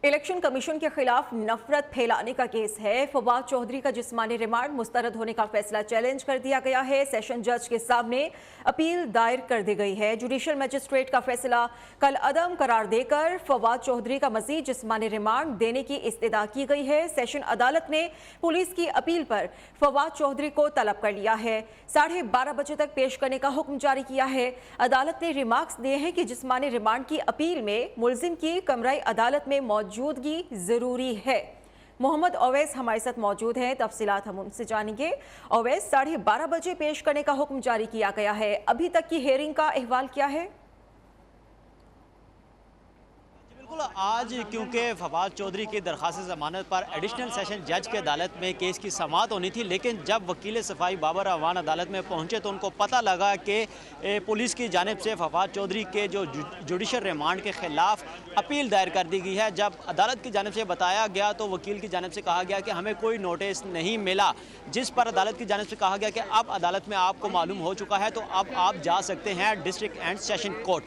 Election commission के खिलाफ नफरत फैलाने का केस है। फवाद चौधरी का जिस्मानी रिमांड मुस्तरद होने का फैसला चैलेंज कर दिया गया है। सेशन जज के सामने अपील दायर कर दी गई है। जुडिशियल मजिस्ट्रेट का फैसला कल अदम करार देकर फवाद चौधरी का मजीद जिस्मानी रिमांड देने की इस्तदा की गई है। सेशन अदालत ने पुलिस की अपील पर फवाद चौधरी को तलब कर लिया है। 12:30 बजे तक पेश करने का हुक्म जारी किया है। अदालत ने रिमार्क्स दिए हैं कि जिस्मानी रिमांड की अपील में मुलजिम की कमराई अदालत में मौजूदगी जरूरी है। मोहम्मद ओवैस हमारे साथ मौजूद हैं, तफसीलात हम उनसे जानेंगे। ओवैस, 12:30 बजे पेश करने का हुक्म जारी किया गया है। अभी तक की हेयरिंग का अहवाल क्या है? बिल्कुल, आज क्योंकि फवाद चौधरी की दरख्वास्त ज़मानत पर एडिशनल सेशन जज की अदालत में केस की समाअत होनी थी, लेकिन जब वकील सफाई बाबर अवान अदालत में पहुंचे तो उनको पता लगा कि पुलिस की जानिब से फवाद चौधरी के जो जुडिशल रिमांड के ख़िलाफ़ अपील दायर कर दी गई है। जब अदालत की जानिब से बताया गया तो वकील की जानिब से कहा गया कि हमें कोई नोटिस नहीं मिला, जिस पर अदालत की जानिब से कहा गया कि अब अदालत में आपको मालूम हो चुका है तो अब आप जा सकते हैं डिस्ट्रिक्ट एंड सेशन कोर्ट,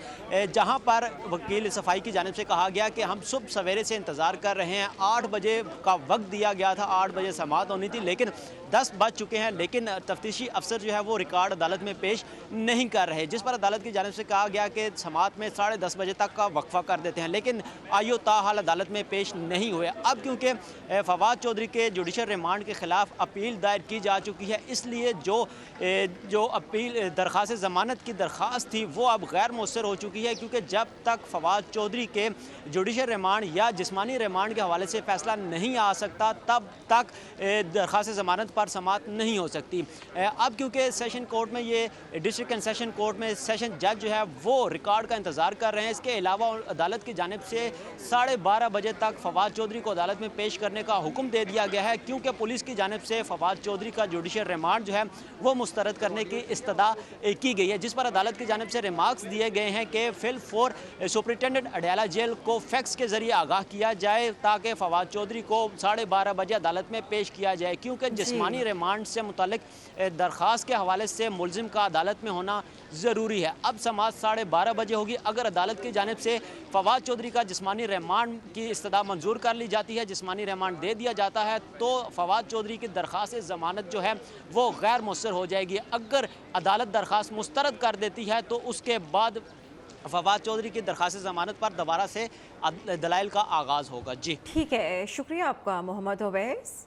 जहाँ पर वकील सफाई की जानिब से कहा गया कि हम सुबह सवेरे से इंतज़ार कर रहे हैं। 8 बजे का वक्त दिया गया था, 8 बजे समाअत होनी थी, लेकिन 10 बज चुके हैं, लेकिन तफ्तीशी अफसर जो है वो रिकॉर्ड अदालत में पेश नहीं कर रहे, जिस पर अदालत की जानिब से कहा गया कि समाअत में 10:30 बजे तक का वक्फा कर देते हैं, लेकिन आयो ताहाल अदालत में पेश नहीं हुए। अब क्योंकि फवाद चौधरी के जुडिशल रिमांड के ख़िलाफ़ अपील दायर की जा चुकी है, इसलिए जो अपील दरख्वास्त ज़मानत की दरख्वास्त थी वो अब गैर मौसर हो चुकी है, क्योंकि जब तक फवाद चौधरी के जुडिशल रिमांड या जिस्मानी रिमांड के हवाले से फ़ैसला नहीं आ सकता तब तक दरख्वास्त ज़मानत पर समाअत नहीं हो सकती। अब क्योंकि सेशन कोर्ट में ये डिस्ट्रिक्ट एंड सेशन कोर्ट में सेशन जज जो है वो रिकॉर्ड का इंतज़ार कर रहे हैं। इसके अलावा अदालत की जानिब से 12:30 बजे तक फवाद चौधरी को अदालत में पेश करने का हुक्म दे दिया गया है, क्योंकि पुलिस की जानिब से फवाद चौधरी का जुडिशल रिमांड जो है वो मुस्तरद करने की इस्तदा की गई है, जिस पर अदालत की जानिब से रिमार्क्स दिए गए हैं कि फिल फोर सुपरिटेंडेंट अडयाला जेल को फैक्स के जरिए आगाह किया जाए ताकि फवाद चौधरी को 12:30 बजे अदालत में पेश किया जाए, क्योंकि जिस्मानी रिमांड से मुतालिक दरख्वास्त के हवाले से मुलजिम का अदालत में होना ज़रूरी है। अब समाअत 12:30 बजे होगी। अगर अदालत की जानिब से फवाद चौधरी का जिस्मानी रिमांड की इस्तदा मंजूर कर ली जाती है, जिस्मानी रिमांड दे दिया जाता है, तो फवाद चौधरी की दरख्वास्त ज़मानत जो है वो गैर मुअस्सर हो जाएगी। अगर अदालत दरख्वास्त मुस्तरद कर देती है तो उसके बाद फवाद चौधरी की दरख्वास्त ज़मानत पर दोबारा से दलाइल का आगाज़ होगा। जी ठीक है, शुक्रिया आपका मोहम्मद ओवैस।